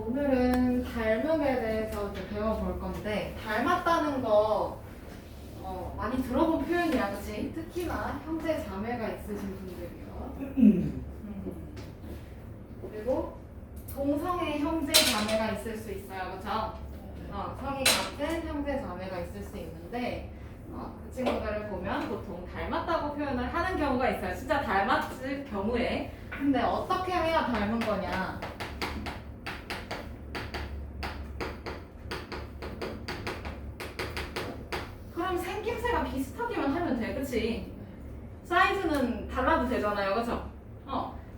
오늘은 닮음에 대해서 이제 배워볼 건데 닮았다는 거 많이 들어본 표현이야, 그치? 특히나 형제 자매가 있으신 분들이요. 그리고 동성의 형제 자매가 있을 수 있어요, 그쵸? 성이 같은 형제 자매가 있을 수 있는데 그 친구들을 보면 보통 닮았다고 표현을 하는 경우가 있어요. 진짜 닮았을 경우에. 근데 어떻게 해야 닮은 거냐? 그럼 생김새가 비슷하기만 하면 돼, 그치? 사이즈는 달라도 되잖아요, 그쵸?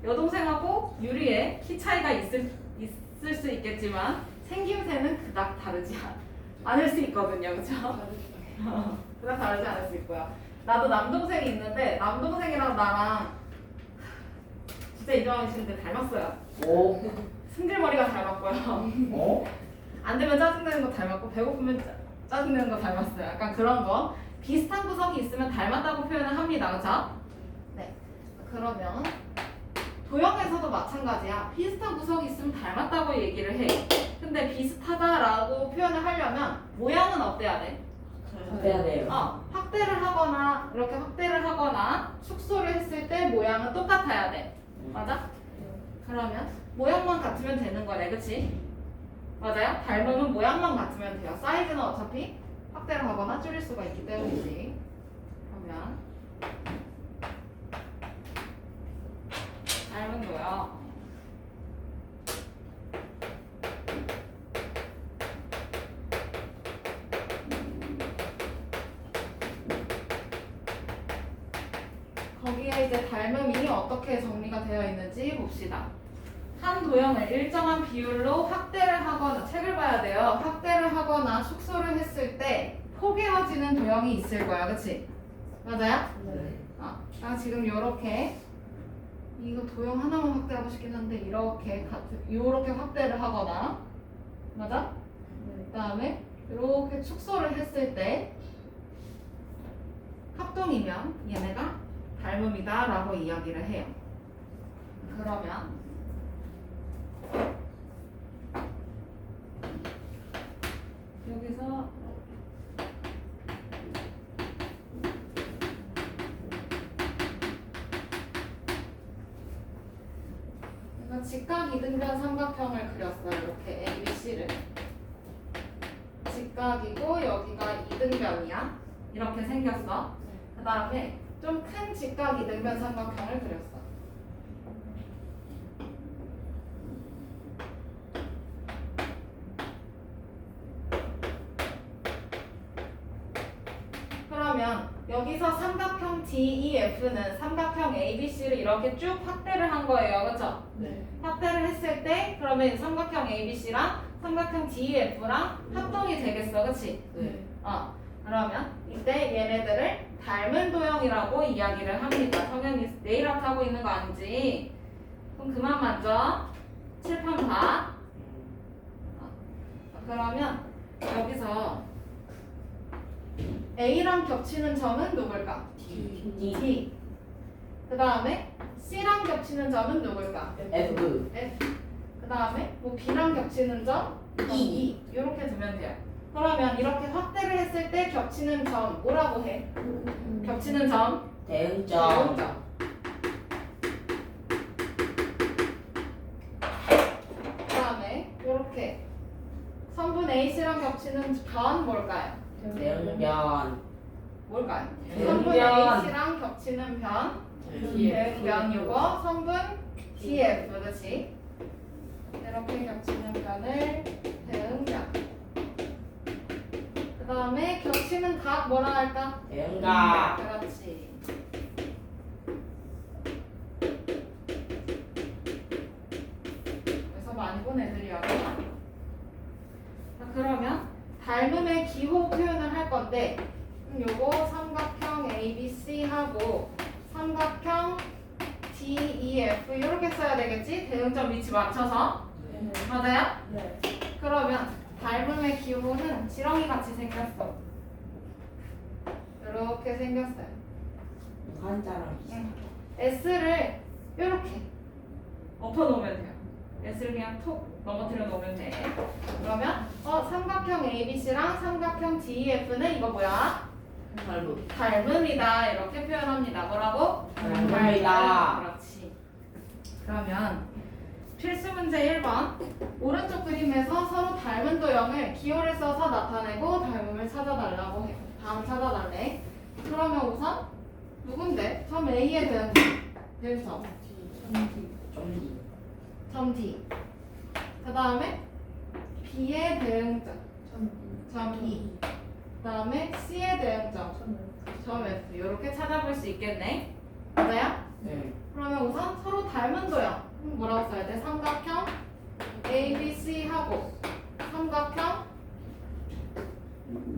여동생하고 유리에 키 차이가 있을 수 있겠지만 생김새는 그닥 다르지 않을 수 있거든요, 그쵸? 그닥 다르지 않을 수 있고요. 나도 남동생이 있는데 남동생이랑 나랑 진짜 이정하시는데 닮았어요. 오. 승질머리가 닮았고요. 어? 안 되면 짜증내는 거 닮았고 배고프면 짜증내는 거 닮았어요. 약간 그런 거 비슷한 구석이 있으면 닮았다고 표현을 합니다. 그쵸? 네. 그러면 도형에서도 마찬가지야. 비슷한 구석이 있으면 닮았다고 얘기를 해. 근데 비슷하다라고 표현을 하려면 모양은 어때야 돼? 해야 돼요. 확대를 하거나 이렇게 확대를 하거나 축소를 했을 때 모양은 똑같아야 돼. 맞아? 그러면 모양만 같으면 되는 거네, 그치? 맞아요? 닮으면 모양만 같으면 돼요. 사이즈는 어차피 확대를 하거나 줄일 수가 있기 때문이지. 그러면 닮은 거요. 거기에 이제 닮음이 어떻게 정리가 되어 있는지 봅시다. 한 도형을 일정한 비율로 확대를 하거나 책을 봐야 돼요. 확대를 하거나 축소를 했을 때 포개어지는 도형이 있을 거야, 그치? 맞아요? 네. 나 지금 요렇게 이거 도형 하나만 확대하고 싶긴 한데 요렇게 확대를 하거나 맞아? 그 다음에 이렇게 축소를 했을 때 합동이면 얘네가 닮음이다 라고 이야기를 해요. 그러면 여기서 내가 직각 이등변 삼각형을 그렸어요. 이렇게 ABC를 직각이고 여기가 이등변이야. 이렇게 생겼어. 그 다음에 좀 큰 직각 이등변 삼각형을 그렸어. 그러면 여기서 삼각형 DEF는 삼각형 ABC를 이렇게 쭉 확대를 한 거예요. 그쵸? 네. 확대를 했을 때 그러면 삼각형 ABC랑 삼각형 DEF랑 합동이 되겠어. 그치? 네. 그러면 이때 얘네들을 닮은 도형이라고 이야기를 합니다. 성현이 네일아트 하고 있는 거 아니지? 그럼 그만 만져. 칠판 봐. 그러면 여기서 A랑 겹치는 점은 누굴까? D. 그 다음에 C랑 겹치는 점은 누굴까? F. 그 다음에 뭐 B랑 겹치는 점? E. 이렇게 두면 돼요. 그러면 이렇게 확대를 했을 때 겹치는 점 뭐라고 해? 겹치는 점? 대응점. 대응점. 그 다음에 이렇게 선분 AC랑 겹치는 변 뭘까요? 대응변. 뭘까요? 대응변. 선분 H랑 겹치는 변 대응변 요거 선분 DF 그렇지? 이렇게 겹치는 변을 대응변. 그 다음에 겹치는 각 뭐라 할까? 대응각. 그렇지. 그래서 많이 본 애들이야. 자, 그러면 닮음의 기호 표현을 할 건데 요거 삼각형 ABC하고 삼각형 DEF 이렇게 써야 되겠지? 대응점 위치 맞춰서. 맞아요? 네. 그러면 닮음의 기호는 지렁이 같이 생겼어. 이렇게 생겼어요. 한자랑. S를 이렇게 엎어놓으면 돼요. S를 그냥 톡 넘어뜨려 놓으면 돼. 그러면 삼각형 ABC랑 삼각형 DEF는 이거 뭐야? 닮음. 닮음이다 이렇게 표현합니다. 뭐라고? 닮음이다. 그렇지. 그러면 필수 문제 1번 오른쪽 그림에서 서로 닮은 도형을 기호를 써서 나타내고 닮음을 찾아달라고 해. 다음 찾아달래. 그러면 우선 누군데? 점 A에 대한 대응점 좀 점 D. 그 다음에 B에 대응점 점 E. 그 다음에 C에 대응점 점 F. 이렇게 찾아볼 수 있겠네. 맞아요? 네. 그러면 우선 서로 닮은 도형 뭐라고 써야 돼? 삼각형 ABC 하고 삼각형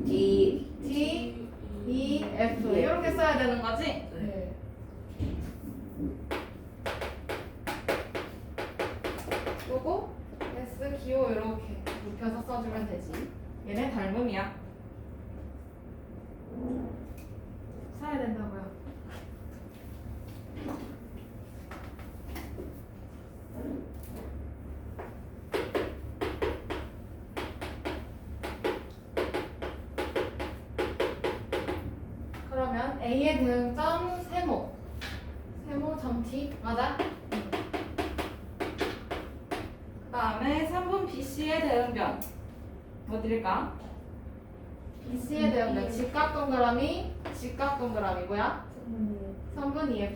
D. D, E, F 이렇게 써야 되는 거지? 네. 요거 S, 기호 이렇게 눕혀서 써주면 되지. 얘네 닮음이야. 써야 된다고요. 그러면 A의 대응점 세모 점 T 맞아? 그 다음에 3번 BC의 대응변 뭐 드릴까? BC의 대응변 직각 동그라미 뭐야? 3분 2F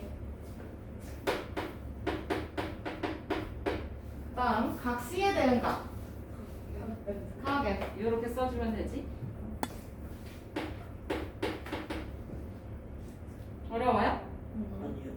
그 다음 각 C의 대응각 각 F 이렇게 써주면 되지. 어려워요? 아니요.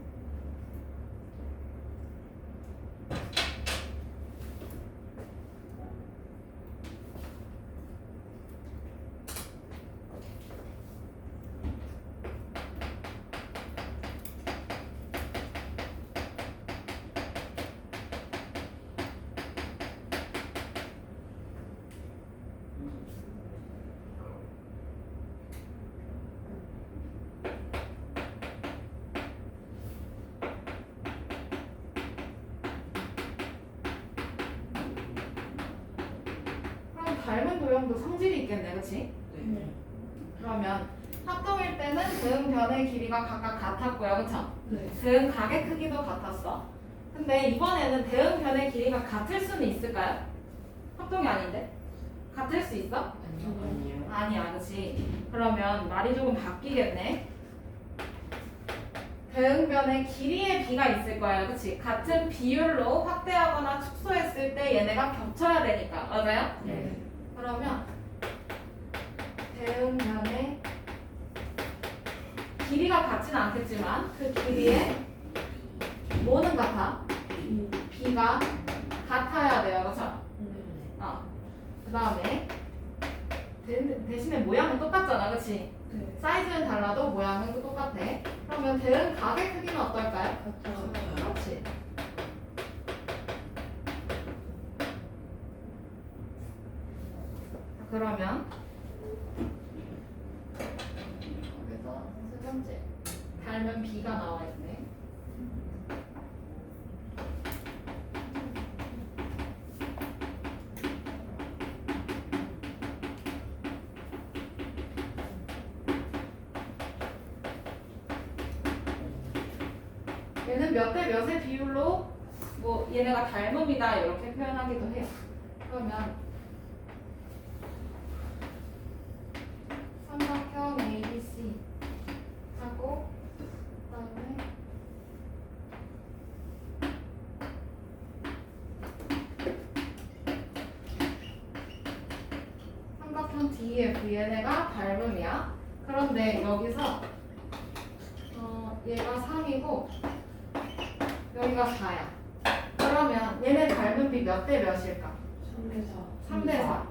그럼 닮은 도형도 성질이 있겠네, 그치? 네. 그러면 합동일 때는 대응변의 길이가 각각 같았고요, 그쵸? 네. 대응각의 크기도 같았어. 근데 이번에는 대응변의 길이가 같을 수는 있을까요? 합동이 아닌데? 같을 수 있어? 아니요. 아니야, 그치? 그러면 말이 조금 바뀌겠네. 대응변의 길이의 비가 있을 거예요, 그치? 같은 비율로 확대하거나 축소했을 때 얘네가 겹쳐야 되니까, 맞아요? 네. 그러면 대응변의 길이가 같지는 않겠지만 그 길이의 뭐는 같아? 비가 같아야 돼요, 그쵸? 그 다음에 대신에 모양은 똑같잖아, 그치? 네. 사이즈는 달라도 모양은 또 똑같아. 그러면 대응 각의 크기는 어떨까요? 그렇지. 그러면 여기서 세 번째 닮은 B가 나와 있네. 얘는 몇 대 몇의 비율로 뭐 얘네가 닮음이다 이렇게 표현하기도 해요. 그러면 삼각형 ABC 하고 그다음에 삼각형 DEF 얘네가 닮음이야. 그런데 여기서 얘가 3이고 여기가 4야. 그러면 얘네 닮은 비 몇 대 몇일까? 3대 4.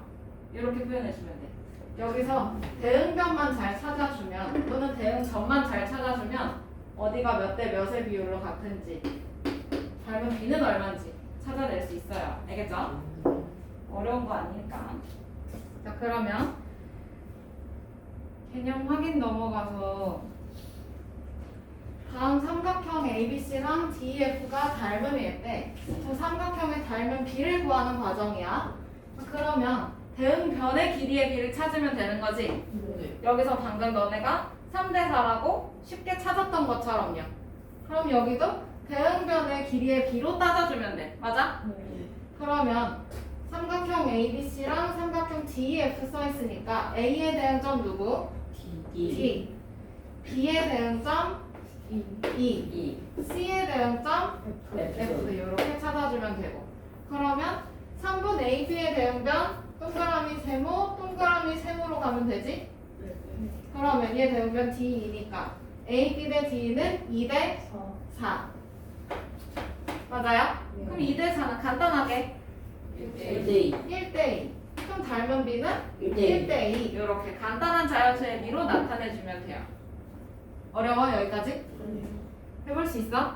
이렇게 표현해주면 돼. 여기서 대응변만 잘 찾아주면 또는 대응점만 잘 찾아주면 어디가 몇 대 몇의 비율로 같은지 닮은 비는 얼마인지 찾아낼 수 있어요. 알겠죠? 어려운 거 아니니까. 자, 그러면 개념 확인 넘어가서 다음 삼각형 ABC랑 DEF가 닮음일 때 그 삼각형의 닮은 B를 구하는 과정이야. 그러면 대응변의 길이의 B를 찾으면 되는 거지. 네. 여기서 방금 너네가 3대 4라고 쉽게 찾았던 것처럼요. 그럼 여기도 대응변의 길이의 B로 따져주면 돼. 맞아? 그러면 삼각형 ABC랑 삼각형 DEF 써있으니까 A의 대응점 누구? D. B의 대응점 E. C의 대응점 F. 이렇게 찾아주면 되고. 그러면 3분 AB의 대응변 동그라미 세모 동그라미 세모로 가면 되지? 그러면 얘 대응변 D2니까 AB 대 D는 2대 4. 맞아요? 그럼 2대 4는 간단하게 1대2. 그럼 닮은 B는 1대2. 이렇게 간단한 자연수의 미로 나타내주면 돼요. 어려워? 여기까지? 해볼 수 있어?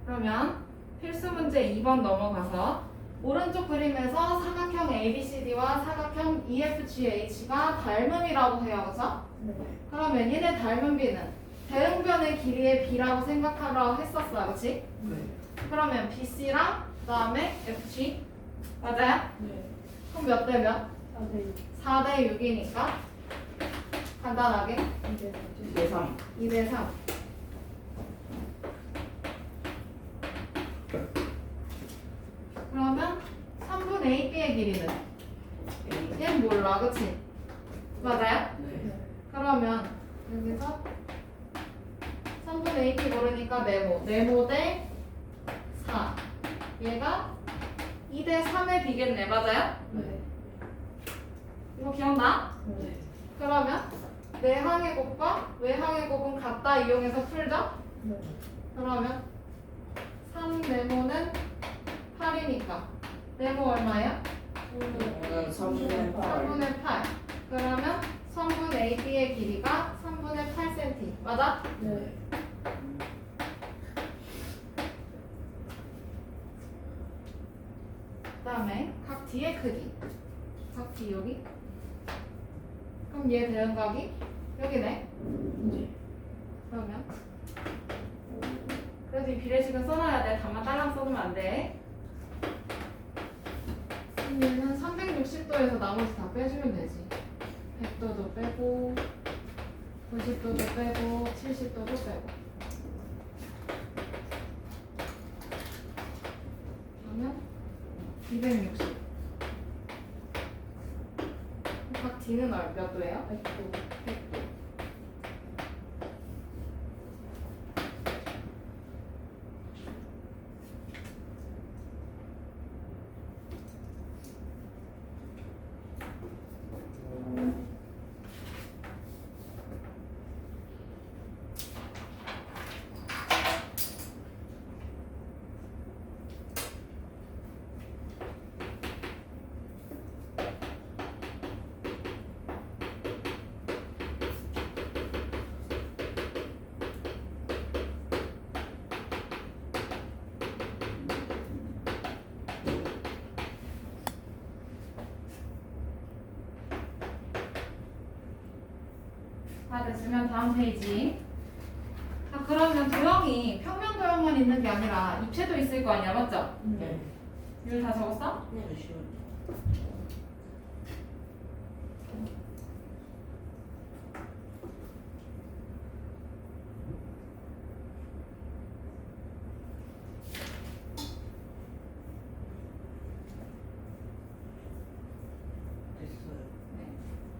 그러면 필수 문제 2번 넘어가서 오른쪽 그림에서 사각형 ABCD와 사각형 EFGH가 닮음이라고 해요. 그죠? 그러면 얘네 닮은 B는 대응변의 길이의 B라고 생각하라고 했었어요. 그치? 그러면 BC랑 그 다음에 FG 맞아요? 그럼 몇 대 몇? 4대 6이니까 간단하게 2대 3. 그러면 3분 AB의 길이는? 얘는 몰라. 그치? 맞아요? 그러면 여기서 3분 AP 모르니까 네모 대 4. 얘가 2대 3의 비겠네. 맞아요? 이거 기억나? 그러면 내항의 곱과 외항의 곱은 같다 이용해서 풀죠? 그러면 3 네모는 8이니까 네모 얼마예요? 3분의 8. 그러면 선분 AB의 길이가 3분의 8cm. 맞아? 그 다음에 각 D의 크기. 각 D 여기. 그럼 얘 대응각이 여기네. 그러면 그래도 이 비례식은 써놔야 돼. 다만 딸랑 써두면 안 돼. 그럼 얘는 360도에서 나머지 다 빼주면 되지. 100도도 빼고 90도도 빼고 70도도 빼고. 그러면 260. 각 D는 몇 도예요? 100도. 다 됐으면 다음 페이지. 자, 그러면 도형이 평면 도형만 있는 게 아니라 입체도 있을 거 아니야, 맞죠? 이걸 다 적었어?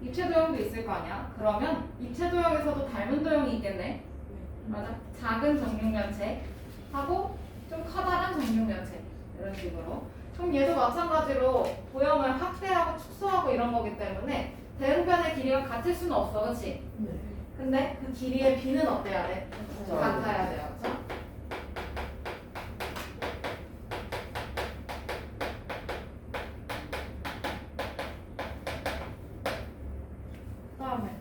입체 도형도 있을 거 아니야? 그러면 입체 도형에서도 닮은 도형이 있겠네. 맞아. 작은 정육면체 하고 좀 커다란 정육면체 이런 식으로. 그럼 얘도 마찬가지로 도형을 확대하고 축소하고 이런 거기 때문에 대응변의 길이가 같을 수는 없어, 그렇지? 근데 그 길이의 B는 어때야 돼? 같아야 돼요, 그렇죠? 그다음에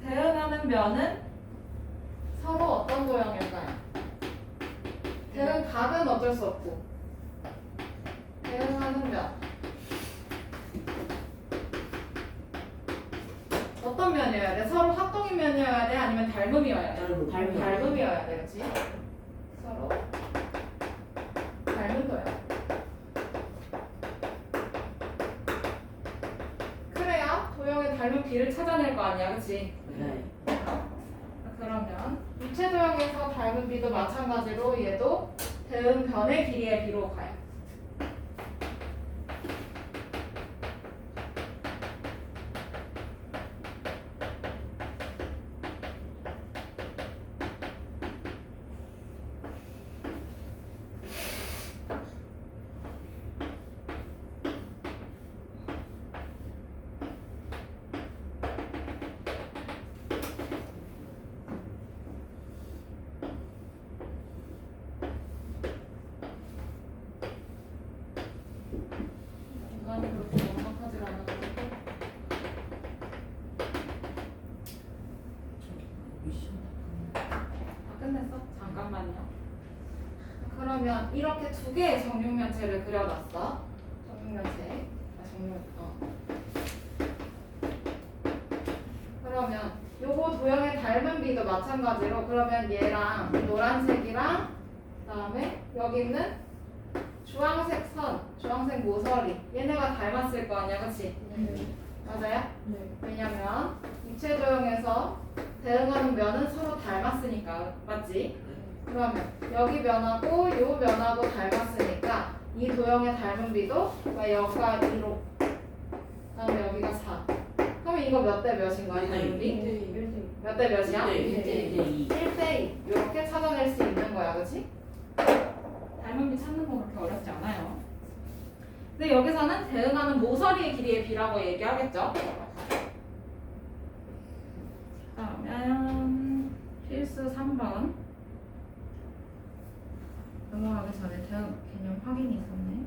대응하는 면은 서로 어떤 도형일까요? 대응 각은 어쩔 수 없고 대응하는 면 어떤 면이어야 돼? 서로 합동이 같은 면이어야 돼? 아니면 닮음이어야 돼? 닮음이어야 돼, 그렇지? 서로 닮은 거야. 그래야 도형의 닮은 비를 찾아낼 거 아니야, 그렇지? 네. 그러면 입체 도형에서 닮은 비도 마찬가지로 얘도 대응 변의 길이의 비로 가요. 인간이 그렇게 완벽하지 않아도 다 끝냈어? 잠깐만요. 그러면 이렇게 두 개의 정육면체를 그려놨어. 정육면체. 그러면 요거 도형의 닮은 비도 마찬가지로 그러면 얘랑 노란색이랑 그다음에 여기 있는 주황색 선, 주황색 모서리 얘네가 닮았을 거 아니야, 그치? 맞아요? 왜냐면 입체 도형에서 대응하는 면은 서로 닮았으니까, 맞지? 그러면 여기 면하고 요 면하고 닮았으니까 이 도형의 닮은 비도 여기가 2로 그다음에 여기가 4. 그러면 이거 몇 대 몇인 거야, 닮은 비? 몇 대 몇이야? 1대2 이렇게 찾아낼 수 있는 거야, 그치? 닮은 비 찾는 거 그렇게 어렵지 않아요. 근데 여기서는 대응하는 모서리의 길이의 비라고 얘기하겠죠? 그러면 필수 3번 넘어가기 전에 대응 개념 확인이 있었네.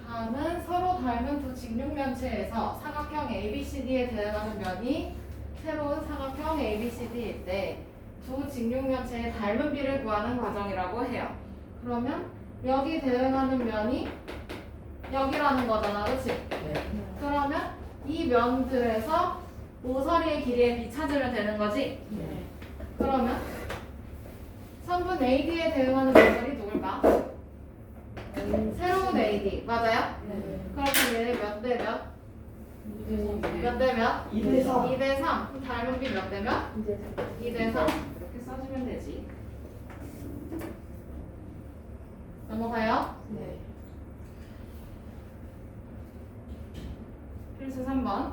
다음은 서로 닮은 두 직육면체에서 사각형 ABCD에 대응하는 면이 새로운 사각형 ABCD일 때 두 직육면체의 닮은 비를 구하는 과정이라고 해요. 그러면 여기 대응하는 면이 여기라는 거잖아, 그치? 그러면 이 면들에서 모서리의 길이의 비 찾으면 되는 거지? 그러면 선분 AD에 대응하는 모서리 누굴까? 새로운 AD, 맞아요? 그럼 얘네 몇 대 몇? 몇 대 몇? 2대 3. 2대 3. 닮은 비 몇 대 몇? 2대 3. 이렇게 써주면 되지. 넘어가요? 필수 3번.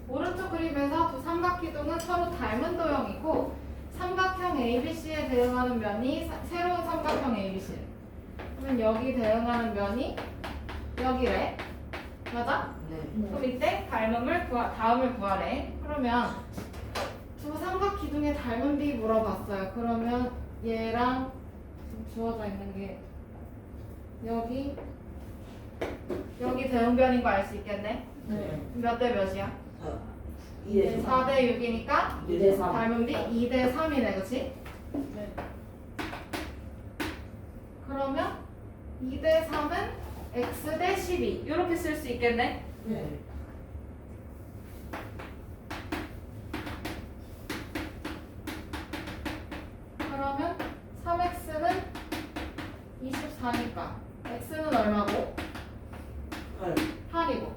오른쪽 그림에서 두 삼각기둥은 서로 닮은 도형이고 삼각형 ABC에 대응하는 면이 새로운 삼각형 ABC. 그러면 여기 대응하는 면이 여기래. 맞아? 그럼 이때 다음을 구하래. 그러면 두 삼각기둥의 닮은 비 물어봤어요. 그러면 얘랑 지금 주어져 있는 게 여기 대응변인 거 알 수 있겠네? 몇 대 몇이야? 4대 6이니까 2대 3. 닮은 비 2대 3이네, 그치? 그러면 2대 3은 x 대 12 이렇게 쓸 수 있겠네? 그러면 3x는 24니까 x는 얼마고? 8이고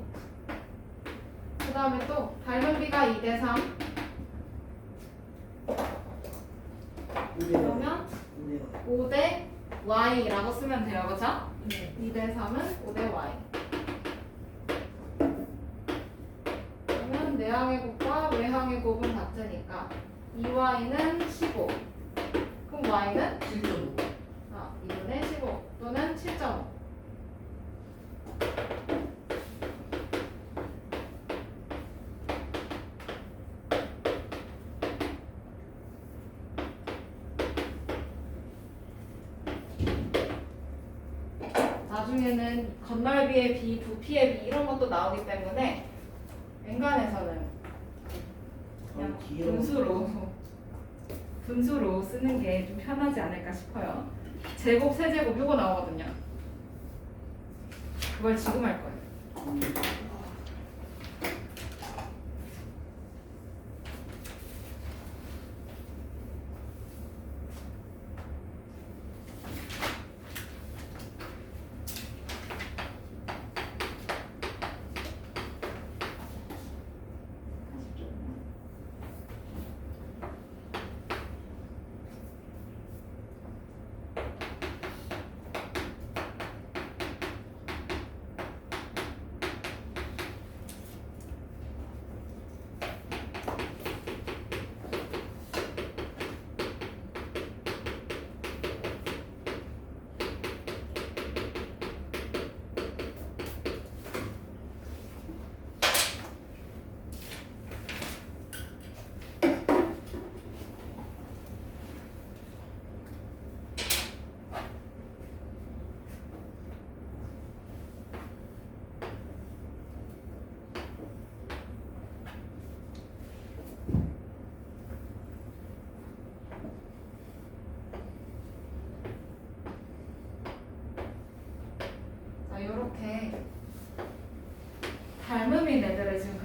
그 다음에 또 닮은 비가 2대 3 그러면 5대 y라고 쓰면 돼요, 그쵸? 2대 3은 5대 y. 그러면 내항의 곱과 외항의 곱은 같으니까 2y는 15. 그럼 y는 2분의 15 또는 7.5. 나중에는 건널비의 비, 부피의 비 이런 것도 나오기 때문에 엔간에서는 그냥 분수로 쓰는 게 좀 편하지 않을까 싶어요. 제곱, 세제곱 요거 나오거든요. 그걸 지금 할 거예요.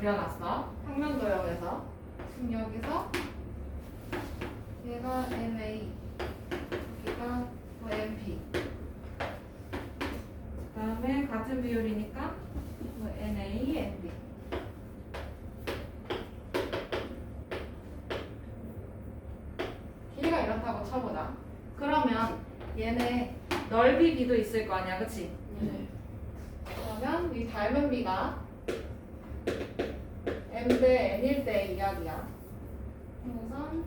그려놨어. 평면 도형에서. 지금 여기서 얘가 NA, 여기가 뭐 NP. 그다음에 같은 비율이니까 뭐 NA, NB. 길이가 이렇다고 쳐보자. 그러면 얘네 넓이 B도 있을 거 아니야, 그치? 네. 그러면 이 닮은 B가 M 대 N일 때 이야기야. 우선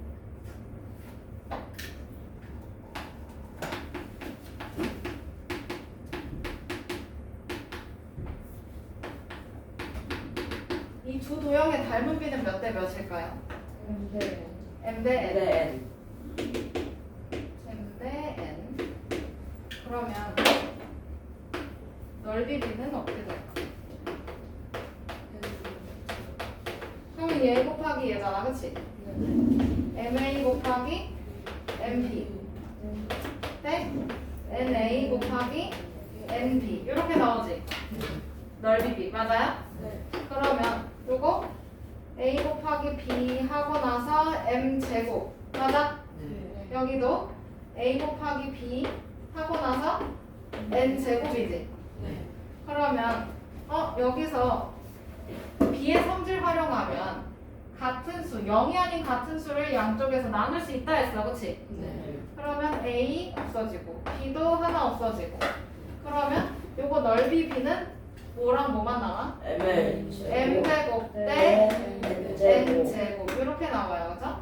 이 두 도형의 닮은 B는 몇 대 몇일까요? 네. M 대 N. 네. M 대 N. 그러면 넓이 B는 어떻게 될까? 그러면 얘 곱하기 얘잖아, 그치? MA 곱하기 MP 대 NA 곱하기 NB 이렇게 나오지? 넓이 B 맞아요? 네. 그러면 요거 A 곱하기 B 하고 나서 M 제곱 맞아? 네. 여기도 A 곱하기 B 하고 나서 N 제곱이지? 네. 그러면 여기서 B의 성질 활용하면 같은 수, 0이 아닌 같은 수를 양쪽에서 나눌 수 있다 했어, 그치? 네. 그러면 A 없어지고 B도 하나 없어지고 그러면 요거 넓이 B는 뭐랑 뭐만 나와? M M제곱 대 네. N제곱 이렇게 나와요, 그죠?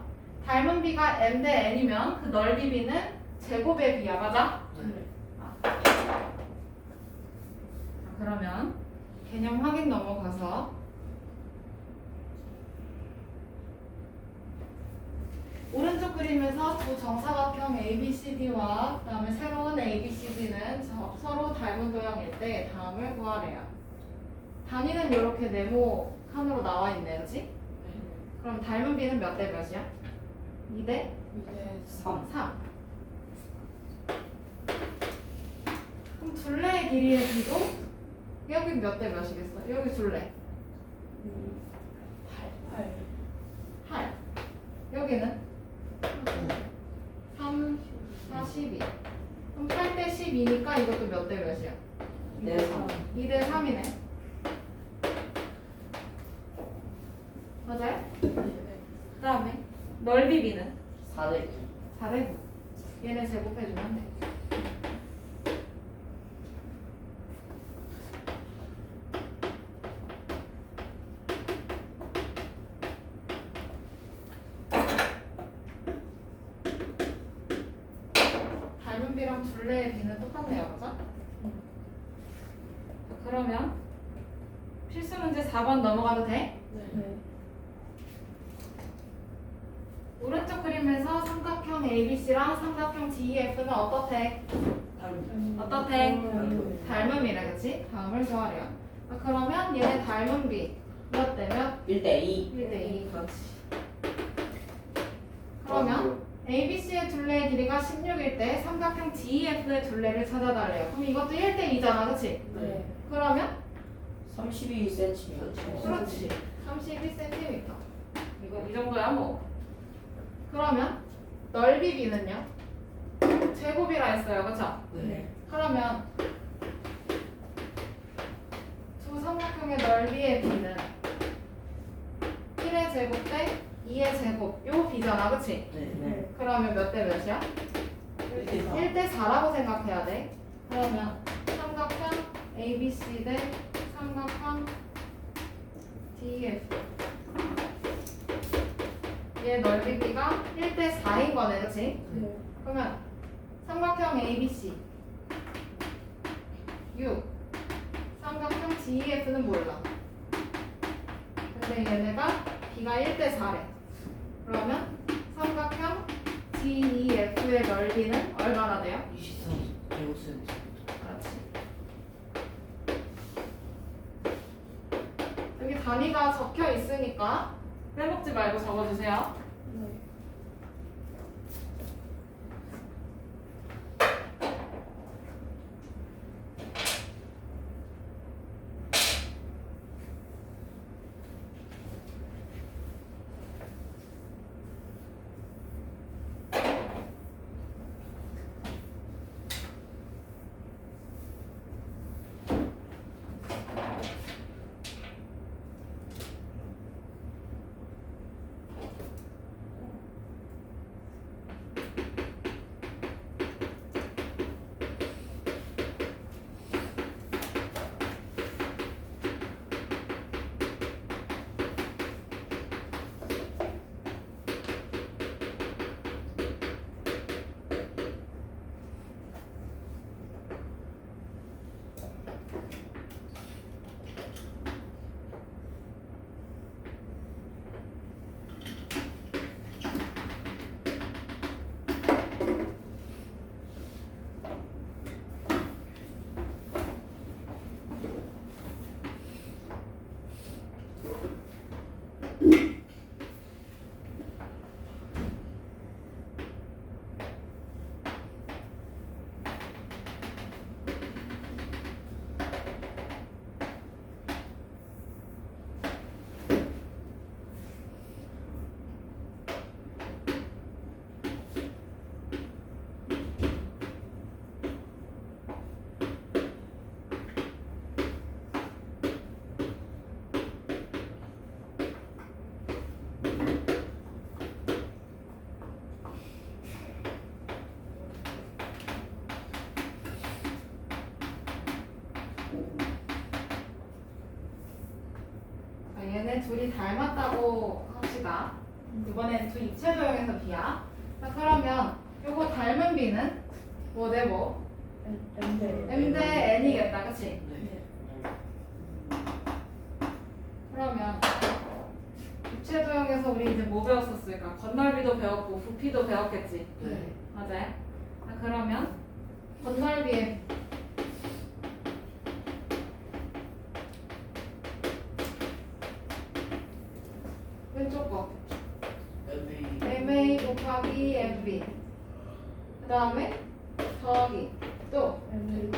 닮은 B가 M 대 N이면 그 넓이 B는 제곱의 B야, 맞아? 그러면 개념 확인 넘어가서 오른쪽 그림에서 두 정사각형 ABCD와 그 다음에 새로운 ABCD는 서로 닮은 도형일 때 다음을 구하래요. 단위는 이렇게 네모 칸으로 나와 있네, 그렇지? 그럼 닮은 B는 몇 대 몇이야? 2대 3. 3. 그럼 둘레의 길이의 B도 여기 몇 대 몇이겠어? 여기 둘레 8. 여기는 3, 4, 12. 그럼 8대 12니까 이것도 몇 대 몇이야? 네. 3. 2대 3이네. 맞아요? 그 다음에 넓이 B는 4대 4대 9. 얘네 제곱해주면 돼. 닮은 B랑 둘레의 B는 똑같네요, 그죠? 그러면 필수 문제 4번 넘어가도 돼? 네. 오른쪽 그림에서 삼각형 ABC랑 삼각형 DEF는 어떻대? 어떻대? 닮음이래, 그치? 다음을 구하래요. 그러면 얘네 닮은 B 몇 대 몇? 1대 2. 1대 2. 그렇지. 그러면 ABC의 둘레의 길이가 16일 때 삼각형 DEF의 둘레를 찾아달래요. 그럼 이것도 1대 2잖아, 그치? 네. 그러면 32cm. 그렇지. 31cm. 이거 이 정도야 뭐. 그러면 넓이 B는요? 제곱이라 했어요, 그쵸? 네. 그러면 두 삼각형의 넓이의 B는 1의 제곱 대 2의 제곱 요 B잖아, 그치? 네. 그러면 몇 대 몇이야? 1대 4. 1대 4라고 생각해야 돼. 그러면 삼각형 ABC 대 삼각형 DF 얘 넓이 B가 1대 4인 거네, 그치? 그러면 삼각형 ABC 6 삼각형 DEF는 몰라. 근데 얘네가 B가 1대 4래. 그러면 삼각형 DEF의 넓이는 얼마나 돼요? 23cm. 그렇지. 여기 단위가 적혀 있으니까 빼먹지 말고 적어주세요. 얘네 둘이 닮았다고 합시다. 이번엔 두 입체 도형에서 B야. 자, 그러면 요거 닮은 B는 뭐 대 뭐? M 대 N이겠다, 그치? 네. 그러면 입체 도형에서 우리 이제 뭐 배웠었을까? 건널비도 배웠고 부피도 배웠겠지? 네. 맞아요? 자, 그러면 건널비의 왼쪽 거 MA 곱하기 MB 그 다음에 더하기 또 MA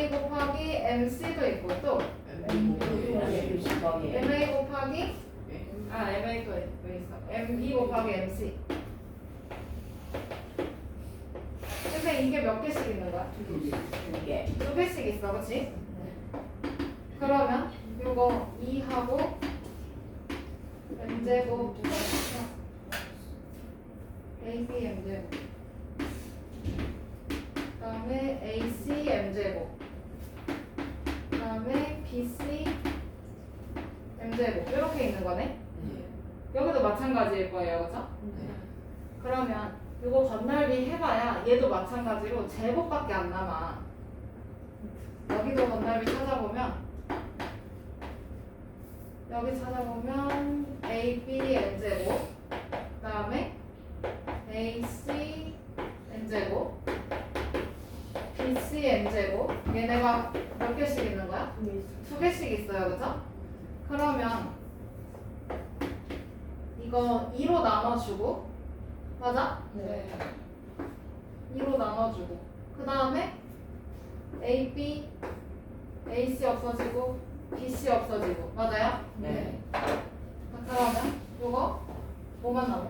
곱하기 MC도 있고 또 MA 곱하기 MA 또 있어 MB 곱하기 MC 근데 이게 몇 개씩 있는 거야? 두 개씩 있어 그치? 그러면 요거 2하고 M제곱 AC M제곱 그 다음에 AC M제곱 그 다음에 BC M제곱 이렇게 있는 거네. 여기도 마찬가지일 거예요 그죠? 그러면 이거 건널비 해봐야 얘도 마찬가지로 제곱밖에 안 남아. 여기도 건널비 찾아보면 여기 찾아보면 AB N제곱 그 다음에 AC N제곱 BC N제곱 얘네가 몇 개씩 있는 거야? 두 개씩 있어요 그죠? 그러면 이거 2로 나눠주고 맞아? 2로 나눠주고 그 다음에 AB AC 없어지고 BC 없어지고 맞아요? 네. 그러면 요거 뭐만 남아?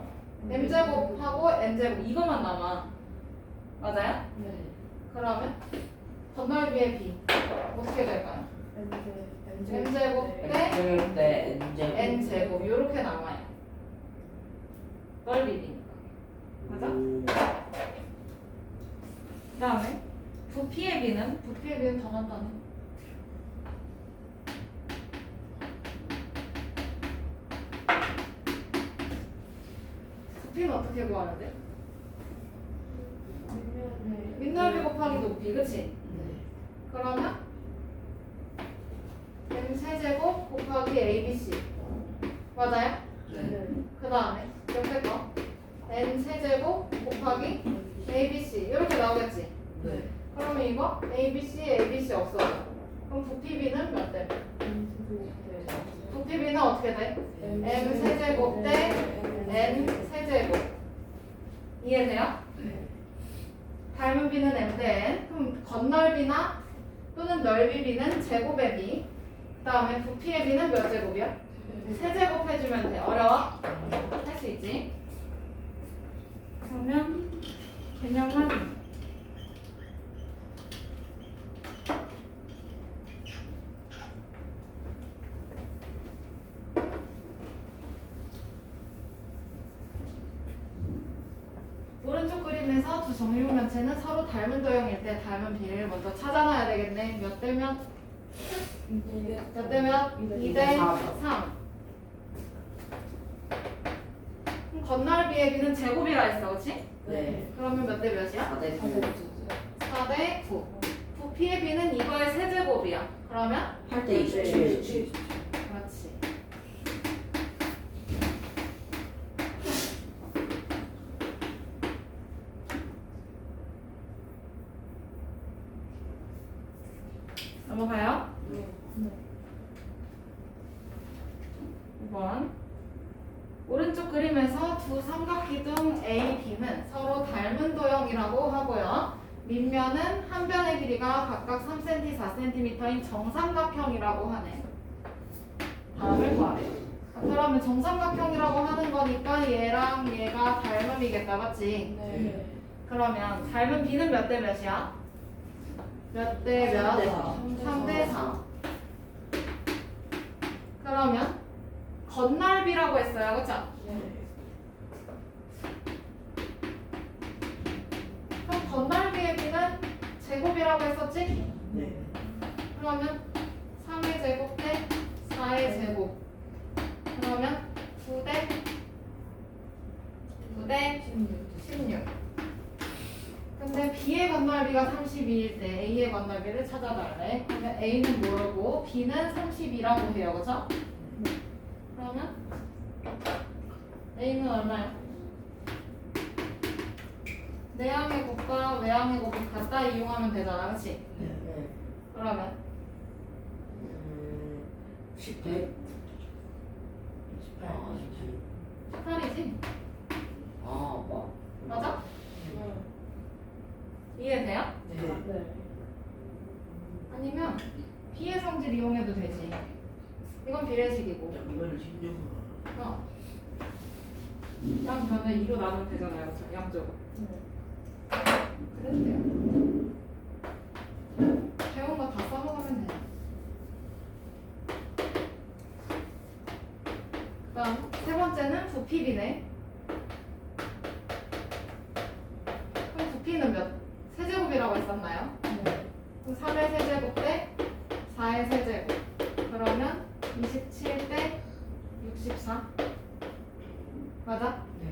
M제곱하고 N제곱 이거만 남아 맞아요? 그러면 건널비의 B 어떻게 될까요? M제곱 대 N제곱 이렇게 남아요 넓이니까 맞아? 그 다음에 부피의 B는 더 간단해 부피는 어떻게 구하는데? 밑넓이 곱하기 높이 그치? 그러면 M 세제곱 곱하기 ABC 맞아요? 그 다음에 옆에 거 N 세제곱 곱하기 ABC 이렇게 나오겠지? 그러면 이거 ABC 없어져 그럼 부피 B는 몇 대? 부피 B는 어떻게 돼? M 세제곱 대 N 세제곱 이해돼요? 닮은 B는 M 대 N 그럼 건널비나 또는 넓이 B는 제곱의 B 그 다음에 부피의 B는 몇 제곱이야? 세제곱 해주면 돼 어려워? 할 수 있지 그러면 개념은 오른쪽 그림에서 두 정육면체는 서로 닮은 도형일 때 닮은 비를 먼저 찾아놔야 되겠네. 몇 대면? 몇 대면? 2대 3. 그럼 건널비의 비는 제곱이라 했어, 그렇지? 그러면 몇 대 몇이야? 4대 9. 부피의 비는 이거의 세제곱이야. 그러면? 8대 27. 그렇지. 넘어가요. 5번. 오른쪽 그림에서 두 삼각기둥 A, B는 서로 닮은 도형이라고 하고요. 밑면은 한 변의 길이가 각각 3cm, 4cm인 정삼각형이라고 하네. 다음을 구하래요. 그러면 정삼각형이라고 하는 거니까 얘랑 얘가 닮음이겠다, 맞지? 그러면 닮은 B는 몇 대 몇이야? 몇 대 몇? 3대 4. 그러면 건널비라고 했어요, 그쵸? 그럼 건널비의 B는 제곱이라고 했었지? 그러면 3의 제곱 대 4의 제곱. 그러면 9대 16. 근데 B의 건널비가 32일 때 A의 건널비를 찾아달래. 그러면 A는 모르고 B는 32라고 해요. 그죠? 그러면 A는 얼마요? 내항의 곱과 외항의 곱을 갖다 이용하면 되잖아. 그치? 네. 그러면 18. 18이지? 아, 뭐. 맞아? 이해돼요? 네. 아니면 B의 성질 이용해도 되지. 이건 비례식이고. 이거를 16으로. 양 변을 2로 나누면 되잖아요. 그쵸? 양쪽으로. 그래도 돼요. 배운 거 다 써먹으면 돼요. 그 다음 세 번째는 부피비네. 그럼 부피는 몇? 세제곱이라고 했었나요? 그럼 3의 세제곱 대 4의 세제곱. 그러면 27 대 64. 맞아? 네.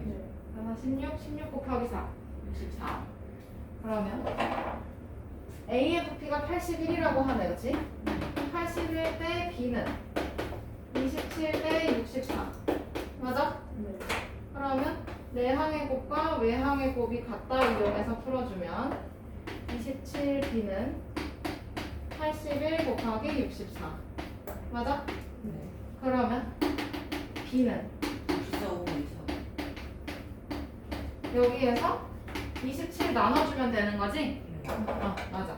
그러면 16 곱하기 4. 64. 그러면 A의 부피가 81이라고 하네, 그치? 81 대 B는 27 대 64. 맞아? 그러면 내항의 곱과 외항의 곱이 같다 이용해서 풀어주면 27B는 81 곱하기 64. 맞아? 네. 그러면 B는 64, 54. 여기에서 27 나눠주면 되는 거지? 네. 맞아.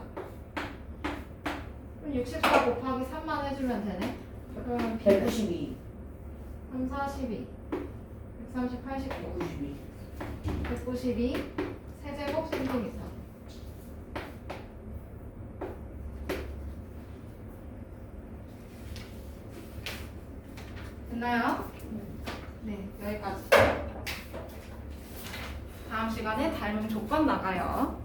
그럼 64 곱하기 3만 해주면 되네? 그러면 B는 192. 3, 42, 130, 89, 192. 192 세제곱 센티미터. 됐나요? 네, 여기까지. 다음 시간에 닮음 조건 나가요.